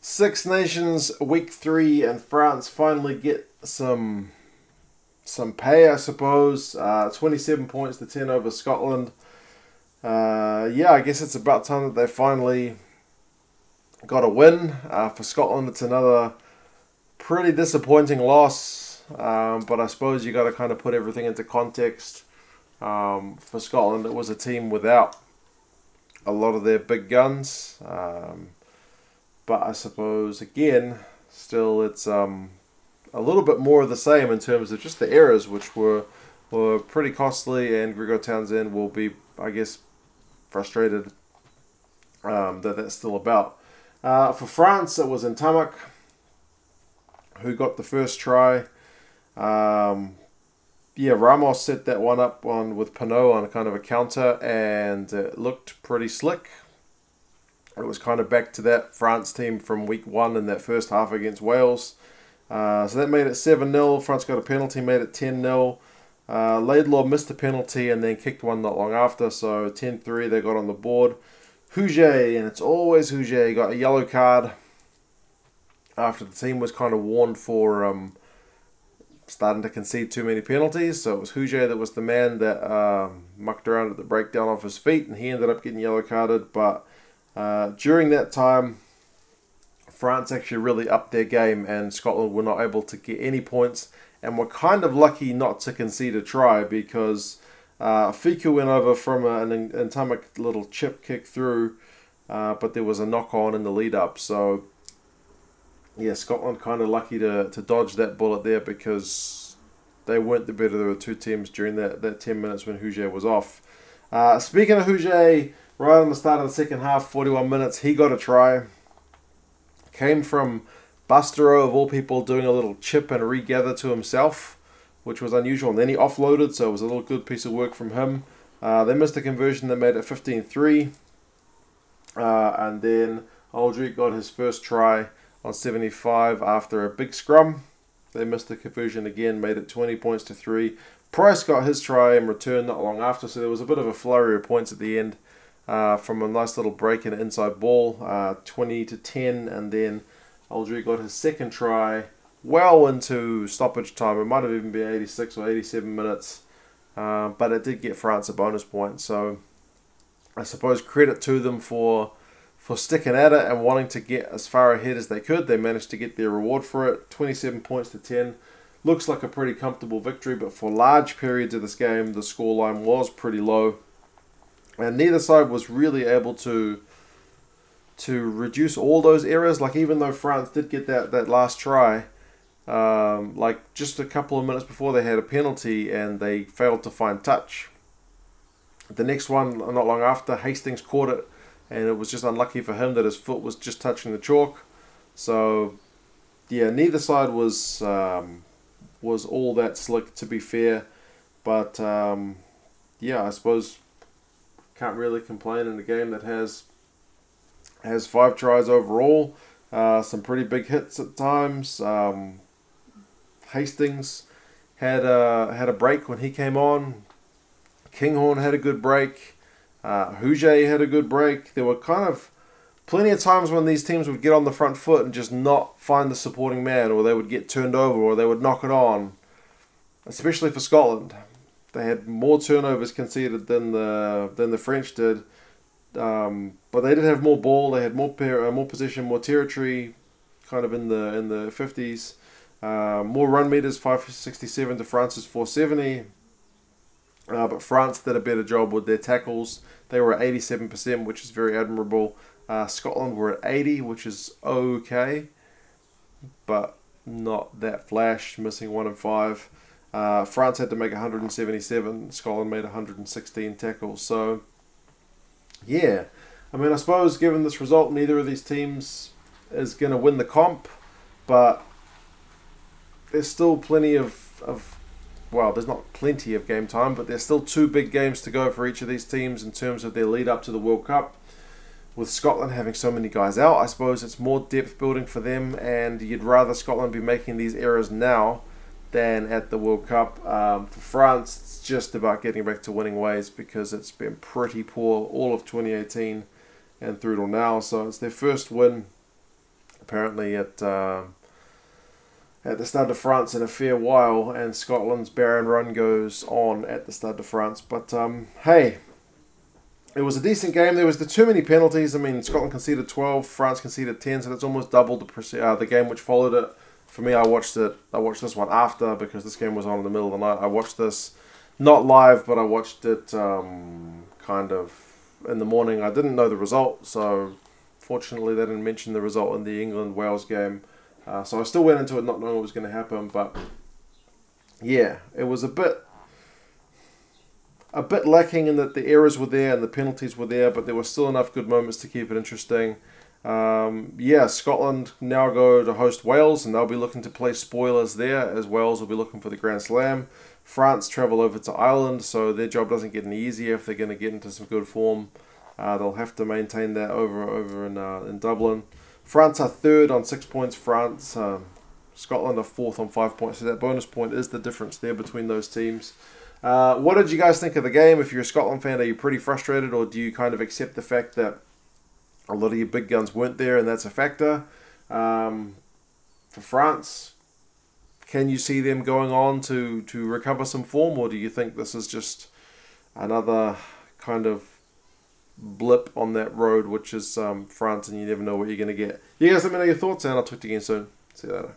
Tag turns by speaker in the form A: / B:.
A: Six Nations week 3, and France finally get some pay, I suppose. 27 points to 10 over Scotland. Yeah, I guess it's about time that they finally got a win. For Scotland, it's another pretty disappointing loss, but I suppose you got to kind of put everything into context. For Scotland, it was a team without a lot of their big guns. But I suppose, again, still it's a little bit more of the same in terms of just the errors, which were pretty costly, and Grego Townsend will be, I guess, frustrated that that's still about. For France, it was Ntamak who got the first try. Yeah, Ramos set that one up with Pinot on a kind of a counter, and it looked pretty slick. It was kind of back to that France team from week 1 in that first half against Wales. So that made it 7-0. France got a penalty, made it 10-0. Laidlaw missed the penalty and then kicked one not long after. So 10-3, they got on the board. Huget, and it's always Huget, got a yellow card after the team was kind of warned for starting to concede too many penalties. So it was Huget that was the man that mucked around at the breakdown off his feet, and he ended up getting yellow carded. But during that time, France actually really upped their game, and Scotland were not able to get any points, and were kind of lucky not to concede a try, because Fiku went over from an Ntamak little chip kick through, but there was a knock-on in the lead-up. So yeah, Scotland kind of lucky to dodge that bullet there, because they weren't the better of the two teams during that 10 minutes when Huget was off. Speaking of Huget, right on the start of the second half, 41 minutes, he got a try. Came from Bastero, of all people, doing a little chip and regather to himself, which was unusual. And then he offloaded, so it was a little good piece of work from him. They missed a conversion that made it 15-3. And then Aldrich got his first try on 75 after a big scrum. They missed the conversion again, made it 20 points to 3. Price got his try in return not long after, so there was a bit of a flurry of points at the end. From a nice little break in an inside ball, 20-10, and then Aldrich got his second try well into stoppage time. It might have even been 86 or 87 minutes, but it did get France a bonus point. So I suppose credit to them for sticking at it and wanting to get as far ahead as they could. They managed to get their reward for it. 27 points to 10. Looks like a pretty comfortable victory, but for large periods of this game, the scoreline was pretty low. And neither side was really able to reduce all those errors. Like, even though France did get that last try, like just a couple of minutes before, they had a penalty and they failed to find touch. The next one, not long after, Hastings caught it, and it was just unlucky for him that his foot was just touching the chalk. So yeah, neither side was all that slick, to be fair. But yeah, I suppose can't really complain in a game that has 5 tries overall. Some pretty big hits at times. Hastings had a break when he came on. Kinghorn had a good break. Huget had a good break. There were kind of plenty of times when these teams would get on the front foot and just not find the supporting man, or they would get turned over, or they would knock it on. Especially for Scotland. They had more turnovers conceded than the French did, but they did have more ball. They had more possession, more territory, kind of in the 50s. More run meters, 567 to France's 470. But France did a better job with their tackles. They were at 87%, which is very admirable. Scotland were at 80, which is okay, but not that flash, missing 1 and 5. France had to make 177. Scotland made 116 tackles. So, yeah. I mean, I suppose given this result, neither of these teams is going to win the comp. But there's still plenty well, there's not plenty of game time, but there's still 2 big games to go for each of these teams in terms of their lead up to the World Cup. With Scotland having so many guys out, I suppose it's more depth building for them, and you'd rather Scotland be making these errors now than at the World Cup. For France, it's just about getting back to winning ways, because it's been pretty poor all of 2018 and through till now. So it's their first win apparently at the Stade de France in a fair while, and Scotland's barren run goes on at the Stade de France. But hey, it was a decent game. There was too many penalties. I mean, Scotland conceded 12, France conceded 10, so that's almost double the game which followed it. For me, I watched this one after, because this game was on in the middle of the night. I watched this not live, but I watched it kind of in the morning. I didn't know the result, so fortunately they didn't mention the result in the England-Wales game. So I still went into it not knowing what was going to happen, but yeah, it was a bit lacking in that the errors were there and the penalties were there, but there were still enough good moments to keep it interesting. Yeah, Scotland now go to host Wales, and they'll be looking to play spoilers there, as Wales will be looking for the Grand Slam. France travel over to Ireland, so their job doesn't get any easier if they're going to get into some good form. They'll have to maintain that over in Dublin. France are third on 6 points. Scotland are fourth on 5 points. So that bonus point is the difference there between those teams. What did you guys think of the game? If you're a Scotland fan, are you pretty frustrated, or do you kind of accept the fact that a lot of your big guns weren't there and that's a factor? For France, can you see them going on to recover some form, or do you think this is just another kind of blip on that road, which is France, and you never know what you're going to get? You guys let me know your thoughts, and I'll talk to you again soon. See you later.